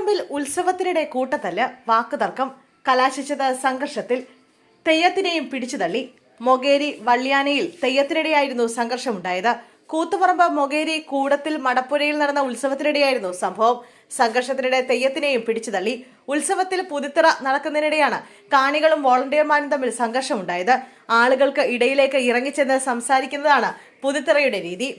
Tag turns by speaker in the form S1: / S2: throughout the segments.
S1: കൂത്തുപറമ്പിൽ ഉത്സവത്തിനിടെ കൂട്ടത്തല്ല്, വാക്കുതർക്കം കലാശിച്ചത് സംഘർഷത്തിൽ. തെയ്യത്തിനെയും പിടിച്ചുതള്ളി. മൊകേരി വള്ളിയാനയിൽ തെയ്യത്തിനിടെയായിരുന്നു സംഘർഷമുണ്ടായത്. കൂത്തുപറമ്പ് മൊകേരി കൂടത്തിൽ മടപ്പുരയിൽ നടന്ന ഉത്സവത്തിനിടെയായിരുന്നു സംഭവം. സംഘർഷത്തിനിടെ തെയ്യത്തിനെയും പിടിച്ചുതള്ളി. ഉത്സവത്തിൽ പുതിത്തിറ നടക്കുന്നതിനിടെയാണ് കാണികളും വോളണ്ടിയർമാരും തമ്മിൽ സംഘർഷമുണ്ടായത്. ആളുകൾക്ക് ഇടയിലേക്ക് ഇറങ്ങിച്ചെന്ന് സംസാരിക്കുന്നതാണ് പുതിത്തിറയുടെ രീതി.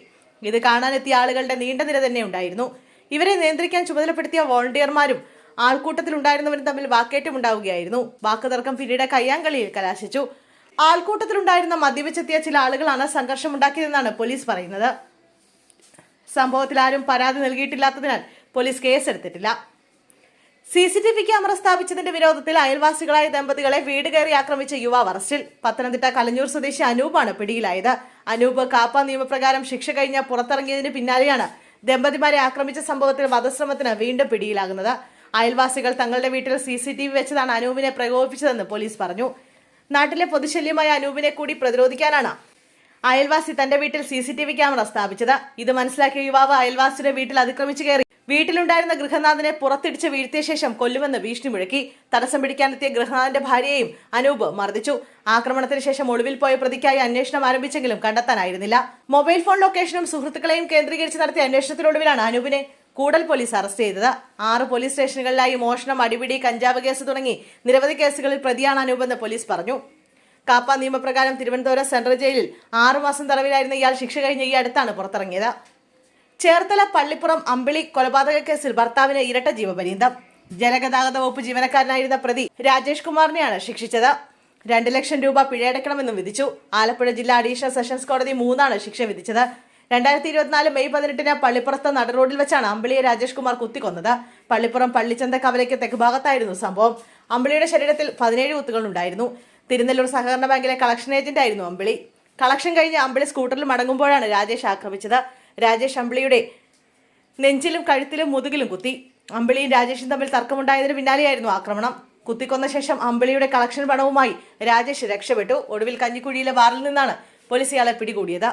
S1: ഇത് കാണാനെത്തിയ ആളുകളുടെ നീണ്ട നിര തന്നെ ഉണ്ടായിരുന്നു. ഇവരെ നിയന്ത്രിക്കാൻ ചുമതലപ്പെടുത്തിയ വോളണ്ടിയർമാരും ആൾക്കൂട്ടത്തിലുണ്ടായിരുന്നവരും തമ്മിൽ വാക്കേറ്റമുണ്ടാവുകയായിരുന്നു. വാക്കുതർക്കം പിന്നീട് കയ്യാങ്കളിയിൽ കലാശിച്ചു. ആൾക്കൂട്ടത്തിലുണ്ടായിരുന്ന മദ്യപിച്ചെത്തിയ ചില ആളുകളാണ് സംഘർഷമുണ്ടാക്കിയതെന്നാണ് പോലീസ് പറയുന്നത്. സംഭവത്തിൽ ആരും പരാതി നൽകിയിട്ടില്ലാത്തതിനാൽ പോലീസ് കേസെടുത്തിട്ടില്ല. CCTV ക്യാമറ സ്ഥാപിച്ചതിന്റെ വിരോധത്തിൽ അയൽവാസികളായ ദമ്പതികളെ വീട് കയറി ആക്രമിച്ച യുവാവ് അറസ്റ്റിൽ. പത്തനംതിട്ട കലഞ്ഞൂർ സ്വദേശി അനൂപാണ് പിടിയിലായത്. അനൂപ് കാപ്പ നിയമപ്രകാരം ശിക്ഷ കഴിഞ്ഞ് പുറത്തിറങ്ങിയതിന് പിന്നാലെയാണ് ദമ്പതിമാരെ ആക്രമിച്ച സംഭവത്തിൽ വധശ്രമത്തിന് വീണ്ടും പിടിയിലാകുന്നത്. അയൽവാസികൾ തങ്ങളുടെ വീട്ടിൽ CCTV വെച്ചതാണ് അനൂപിനെ പ്രകോപിപ്പിച്ചതെന്ന് പോലീസ് പറഞ്ഞു. നാട്ടിലെ പൊതുശല്യമായ അനൂപിനെ കൂടി പ്രതിരോധിക്കാനാണ് അയൽവാസി തന്റെ വീട്ടിൽ CCTV ക്യാമറ സ്ഥാപിച്ചത്. ഇത് മനസ്സിലാക്കിയ യുവാവ് അയൽവാസിയുടെ വീട്ടിൽ അതിക്രമിച്ചു കയറി വീട്ടിലുണ്ടായിരുന്ന ഗൃഹനാഥനെ പുറത്തിടിച്ച് വീഴ്ത്തിയ ശേഷം കൊല്ലുമെന്ന് ഭീഷണി മുഴക്കി. തടസ്സം പിടിക്കാനെത്തിയ ഗൃഹനാഥന്റെ ഭാര്യയെയും അനൂപ് മർദ്ദിച്ചു. ആക്രമണത്തിന് ശേഷം ഒളിവിൽ പോയ പ്രതിക്കായി അന്വേഷണം ആരംഭിച്ചെങ്കിലും കണ്ടെത്താനായിരുന്നില്ല. മൊബൈൽ ഫോൺ ലൊക്കേഷനും സുഹൃത്തുക്കളെയും കേന്ദ്രീകരിച്ച് നടത്തിയ അന്വേഷണത്തിനൊടുവിലാണ് അനൂപിനെ കൂടൽ പോലീസ് അറസ്റ്റ് ചെയ്തത്. 6 പോലീസ് സ്റ്റേഷനുകളിലായി മോഷണം, അടിപിടി, കഞ്ചാവ് കേസ് തുടങ്ങി നിരവധി കേസുകളിൽ പ്രതിയാണ് അനൂപെന്ന് പോലീസ് പറഞ്ഞു. കാപ്പ നിയമപ്രകാരം തിരുവനന്തപുരം സെൻട്രൽ ജയിലിൽ 6 മാസം തടവിലായിരുന്ന ഇയാൾ ശിക്ഷ കഴിഞ്ഞ് ഈ അടുത്താണ് പുറത്തിറങ്ങിയത്. ചേർത്തല പള്ളിപ്പുറം അമ്പിളി കൊലപാതക കേസിൽ ഭർത്താവിന് ഇരട്ട ജീവപര്യന്തം. ജലഗതാഗത വകുപ്പ് ജീവനക്കാരനായിരുന്ന പ്രതി രാജേഷ് കുമാറിനെയാണ് ശിക്ഷിച്ചത്. 2 ലക്ഷം രൂപ പിഴയടക്കണമെന്നും വിധിച്ചു. ആലപ്പുഴ ജില്ലാ അഡീഷണൽ സെഷൻസ് കോടതി 3 ശിക്ഷ വിധിച്ചത്. 2024 മെയ് 18 പള്ളിപ്പുറത്ത് നടുറോഡിൽ വെച്ചാണ് അമ്പിളിയെ രാജേഷ് കുമാർ കുത്തിക്കൊന്നത്. പള്ളിപ്പുറം പള്ളിച്ചന്ത കവലയ്ക്ക് തെക്കുഭാഗത്തായിരുന്നു സംഭവം. അമ്പിളിയുടെ ശരീരത്തിൽ 17 കുത്തുകൾ ഉണ്ടായിരുന്നു. തിരുനെല്ലൂർ സഹകരണ ബാങ്കിലെ കളക്ഷൻ ഏജന്റ് ആയിരുന്നു അമ്പിളി. കളക്ഷൻ കഴിഞ്ഞ് അമ്പിളി സ്കൂട്ടറിൽ മടങ്ങുമ്പോഴാണ് രാജേഷ് ആക്രമിച്ചത്. രാജേഷ് അമ്പിളിയുടെ നെഞ്ചിലും കഴുത്തിലും മുതുകിലും കുത്തി. അമ്പിളിയും രാജേഷും തമ്മിൽ തർക്കമുണ്ടായതിന് പിന്നാലെയായിരുന്നു ആക്രമണം. കുത്തിക്കൊന്ന ശേഷം അമ്പിളിയുടെ കളക്ഷൻ പണവുമായി രാജേഷ് രക്ഷപ്പെട്ടു. ഒടുവിൽ കഞ്ഞിക്കുഴിയിലെ ബാറിൽ നിന്നാണ് പോലീസ് ഇയാളെ പിടികൂടിയത്.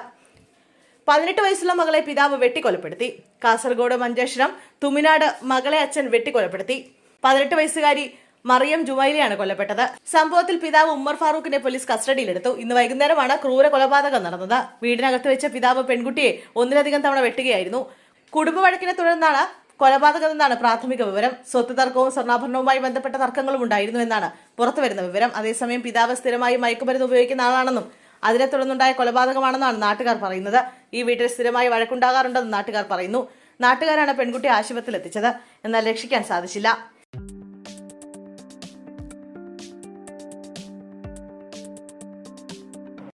S1: 18 വയസ്സുള്ള മകളെ പിതാവ് വെട്ടിക്കൊലപ്പെടുത്തി. കാസർഗോഡ് മഞ്ചേശ്വരം തുമിനാട് മകളെ അച്ഛൻ വെട്ടിക്കൊലപ്പെടുത്തി. 18 വയസ്സുകാരി മറിയം ജുമൈലയാണ് കൊല്ലപ്പെട്ടത്. സംഭവത്തിൽ പിതാവ് ഉമ്മർ ഫാറൂഖിനെ പോലീസ് കസ്റ്റഡിയിലെടുത്തു. ഇന്ന് വൈകുന്നേരമാണ് ക്രൂര കൊലപാതകം നടന്നത്. വീടിനകത്ത് വെച്ച പിതാവ് പെൺകുട്ടിയെ 1ലധികം തവണ വെട്ടുകയായിരുന്നു. കുടുംബ വഴക്കിനെ തുടർന്നാണ് കൊലപാതകമെന്നാണ് പ്രാഥമിക വിവരം. സ്വത്ത് തർക്കവും സ്വർണ്ണാഭരണവുമായി ബന്ധപ്പെട്ട തർക്കങ്ങളും ഉണ്ടായിരുന്നു എന്നാണ് പുറത്തുവരുന്ന വിവരം. അതേസമയം പിതാവ് സ്ഥിരമായി മയക്കുമരുന്ന് ഉപയോഗിക്കുന്ന ആളാണെന്നും അതിനെ തുടർന്നുണ്ടായ കൊലപാതകമാണെന്നാണ് നാട്ടുകാർ പറയുന്നത്. ഈ വീട്ടിൽ സ്ഥിരമായി വഴക്കുണ്ടാകാറുണ്ടെന്ന് നാട്ടുകാർ പറയുന്നു. നാട്ടുകാരാണ് പെൺകുട്ടിയെ ആശുപത്രിയിൽ എത്തിച്ചത്. എന്നാൽ രക്ഷിക്കാൻ സാധിച്ചില്ല.